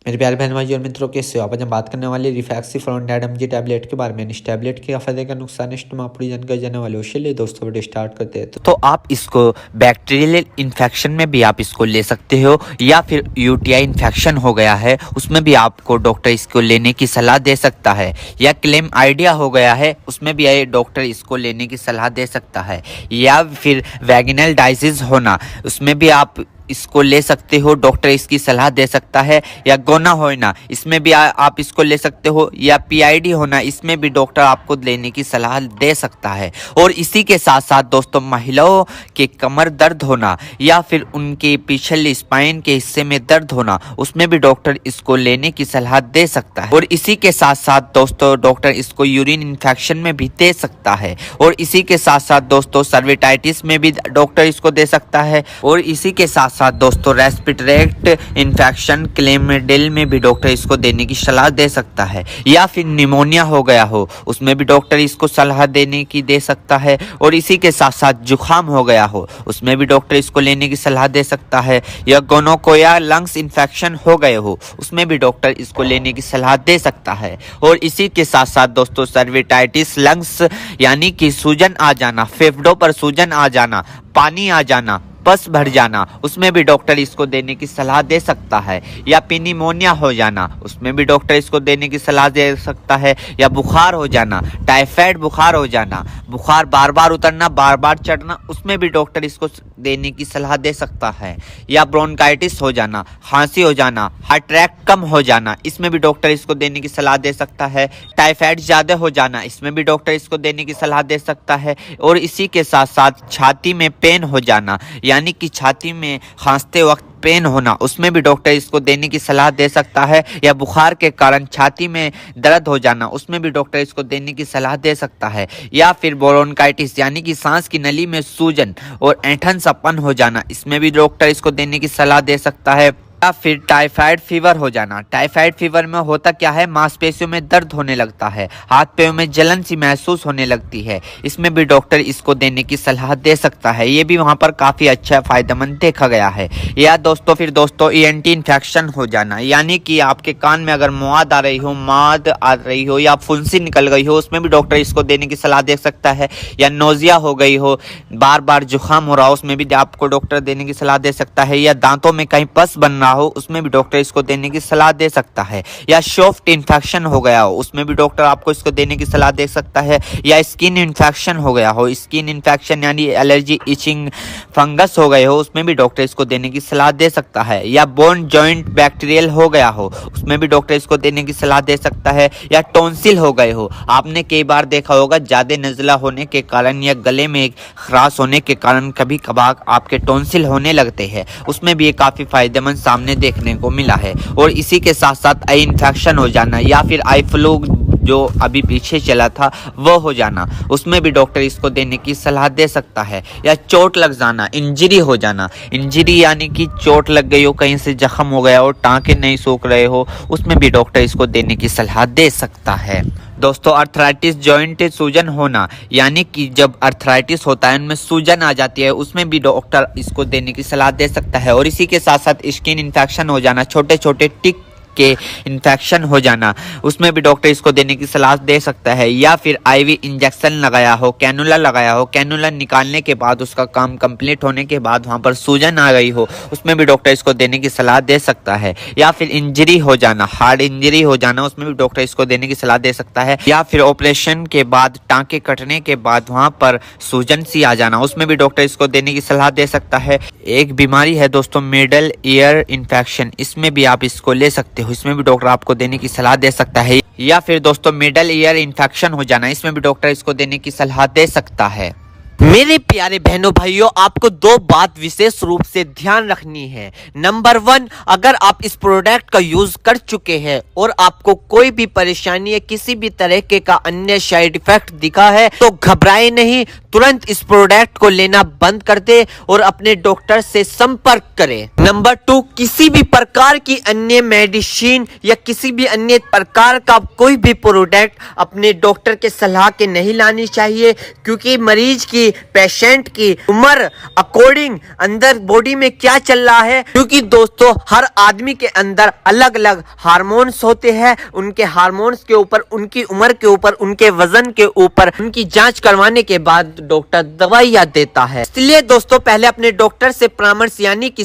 मेरे प्यारे बहन भाई और मित्रों, कैसे हो आप? आज हम बात करने वाले रिफैक्सिफिरोन एमजी टैबलेट के बारे में। इस टैबलेट के फायदे का नुकसान इस में पूरी जानकारी जाने वाले हो। चलिए दोस्तों वीडियो स्टार्ट करते हैं। तो आप इसको बैक्टीरियल इन्फेक्शन में भी आप इसको ले सकते हो, या फिर यूटीआई इन्फेक्शन हो गया है उसमें भी आपको डॉक्टर इसको लेने की सलाह दे सकता है, या क्लेम आइडिया हो गया है उसमें भी डॉक्टर इसको लेने की सलाह दे सकता है, या फिर वैगिनल डाइजिस होना उसमें भी आप इसको ले सकते हो, डॉक्टर इसकी सलाह दे सकता है, या गोना होना इसमें भी आप इसको ले सकते हो, या पीआईडी होना इसमें भी डॉक्टर आपको लेने की सलाह दे सकता है। और इसी के साथ साथ दोस्तों महिलाओं के कमर दर्द होना या फिर उनके पिछले स्पाइन के हिस्से में दर्द होना उसमें भी डॉक्टर इसको लेने की सलाह दे सकता है। और इसी के साथ साथ दोस्तों डॉक्टर इसको यूरिन इन्फेक्शन में भी दे सकता है। और इसी के साथ साथ दोस्तों सर्विटाइटिस में भी डॉक्टर इसको दे सकता है। और इसी के साथ साथ दोस्तों रेस्पिरेटरी इन्फेक्शन क्लेमिडिल में भी डॉक्टर इसको देने की सलाह दे सकता है, या फिर निमोनिया हो गया हो उसमें भी डॉक्टर इसको सलाह देने की दे सकता है। और इसी के साथ साथ जुखाम हो गया हो उसमें भी डॉक्टर इसको लेने की सलाह दे सकता है, या गोनोकोया लंग्स इन्फेक्शन हो गए हो उसमें भी डॉक्टर इसको लेने की सलाह दे सकता है। और इसी के साथ साथ दोस्तों सर्विटाइटिस लंग्स यानी कि सूजन आ जाना, फेफड़ों पर सूजन आ जाना, पानी आ जाना, बस भर जाना उसमें भी डॉक्टर इसको देने की सलाह दे सकता है, या निमोनिया हो जाना उसमें भी डॉक्टर इसको देने की सलाह दे सकता है, या बुखार हो जाना, टाइफाइड बुखार हो जाना, बुखार बार बार उतरना बार बार चढ़ना उसमें भी डॉक्टर इसको देने की सलाह दे सकता है, या ब्रोंकाइटिस हो जाना, खांसी हो जाना, हार्ट अटैक कम हो जाना इसमें भी डॉक्टर इसको देने की सलाह दे सकता है, टाइफाइड ज़्यादा हो जाना इसमें भी डॉक्टर इसको देने की सलाह दे सकता है। और इसी के साथ साथ छाती में पेन हो जाना यानी कि छाती में खांसते वक्त पेन होना उसमें भी डॉक्टर इसको देने की सलाह दे सकता है, या बुखार के कारण छाती में दर्द हो जाना उसमें भी डॉक्टर इसको देने की सलाह दे सकता है, या फिर ब्रोंकाइटिस यानी कि सांस की नली में सूजन और ऐंठन सपन हो जाना इसमें भी डॉक्टर इसको देने की सलाह दे सकता है, या फिर टाइफाइड फीवर हो जाना। टाइफाइड फीवर में होता क्या है, मांसपेशियों में दर्द होने लगता है, हाथ पैरों में जलन सी महसूस होने लगती है, इसमें भी डॉक्टर इसको देने की सलाह दे सकता है। ये भी वहां पर काफी अच्छा फायदेमंद देखा गया है। या दोस्तों फिर दोस्तों ईएनटी इन्फेक्शन हो जाना यानी कि आपके कान में अगर मौद आ रही हो या फुंसी निकल गई हो उसमें भी डॉक्टर इसको देने की सलाह दे सकता है, या नोजिया हो गई हो, बार बार जुकाम हो रहा हो उसमें भी आपको डॉक्टर देने की सलाह दे सकता है, या दांतों में कहीं पस बन हो उसमें भी डॉक्टर इसको देने की सलाह दे सकता है, या सॉफ्ट इन्फेक्शन हो गया हो उसमें भी डॉक्टर आपको इसको देने की सलाह दे सकता है, या स्किन इन्फेक्शन हो गया हो, स्किन इन्फेक्शन यानी एलर्जी इचिंग फंगस हो गए हो उसमें भी डॉक्टर इसको देने की सलाह दे सकता है, या बोन जॉइंट बैक्टीरियल हो गया हो उसमें भी डॉक्टर इसको देने की सलाह दे सकता है, या टॉन्सिल हो गए हो। आपने कई बार देखा होगा ज्यादा नजला होने के कारण या गले में खराश होने के कारण कभी कभार आपके टॉन्सिल होने लगते हैं उसमें भी ये काफी फायदेमंद सामने देखने को मिला है। और इसी के साथ साथ आई इन्फेक्शन हो जाना या फिर आई फ्लू जो अभी पीछे चला था वो हो जाना उसमें भी डॉक्टर इसको देने की सलाह दे सकता है, या चोट लग जाना, इंजरी हो जाना, इंजरी यानी कि चोट लग गई हो, कहीं से जख्म हो गया हो, टांके नहीं सूख रहे हो उसमें भी डॉक्टर इसको देने की सलाह दे सकता है। दोस्तों अर्थराइटिस जॉइंट सूजन होना यानी कि जब अर्थराइटिस होता है उनमें सूजन आ जाती है उसमें भी डॉक्टर इसको देने की सलाह दे सकता है। और इसी के साथ साथ स्किन इन्फेक्शन हो जाना, छोटे छोटे टिक के इन्फेक्शन हो जाना उसमें भी डॉक्टर इसको देने की सलाह दे सकता है, या फिर आईवी इंजेक्शन लगाया हो, कैनुला लगाया हो, कैनुला निकालने के बाद उसका काम कंप्लीट होने के बाद वहां पर सूजन आ गई हो उसमें भी डॉक्टर इसको देने की सलाह दे सकता है, या फिर इंजरी हो जाना, हार्ड इंजरी हो जाना उसमें भी डॉक्टर इसको देने की सलाह दे सकता है, या फिर ऑपरेशन के बाद टांके कटने के बाद वहां पर सूजन सी आ जाना उसमें भी डॉक्टर इसको देने की सलाह दे सकता है। एक बीमारी है दोस्तों मिडल ईयर इन्फेक्शन, इसमें भी आप इसको ले सकते हो, इसमें भी डॉक्टर आपको देने की सलाह दे सकता है, या फिर दोस्तों मिडल ईयर इन्फेक्शन हो जाना इसमें भी डॉक्टर इसको देने की सलाह दे सकता है। मेरे प्यारे बहनों भाइयों, आपको दो बात विशेष रूप से ध्यान रखनी है। नंबर 1, अगर आप इस प्रोडक्ट का यूज कर चुके हैं और आपको कोई भी परेशानी या किसी भी तरह के का अन्य साइड इफेक्ट दिखा है तो घबराए नहीं, तुरंत इस प्रोडक्ट को लेना बंद कर दे और अपने डॉक्टर से संपर्क करें। नंबर 2, किसी भी प्रकार की अन्य मेडिसिन या किसी भी अन्य प्रकार का कोई भी प्रोडक्ट अपने डॉक्टर के सलाह के नहीं लानी चाहिए, क्योंकि मरीज की कि पेशेंट की उम्र अकॉर्डिंग अंदर बॉडी में क्या चल रहा है, क्योंकि दोस्तों हर आदमी के अंदर अलग अलग हार्मोन्स होते हैं। उनके हार्मोन्स के ऊपर, उनकी उम्र के ऊपर, उनके वजन के ऊपर उनकी जांच करवाने के बाद डॉक्टर दवाइयां देता है। इसलिए दोस्तों पहले अपने डॉक्टर से परामर्श यानी कि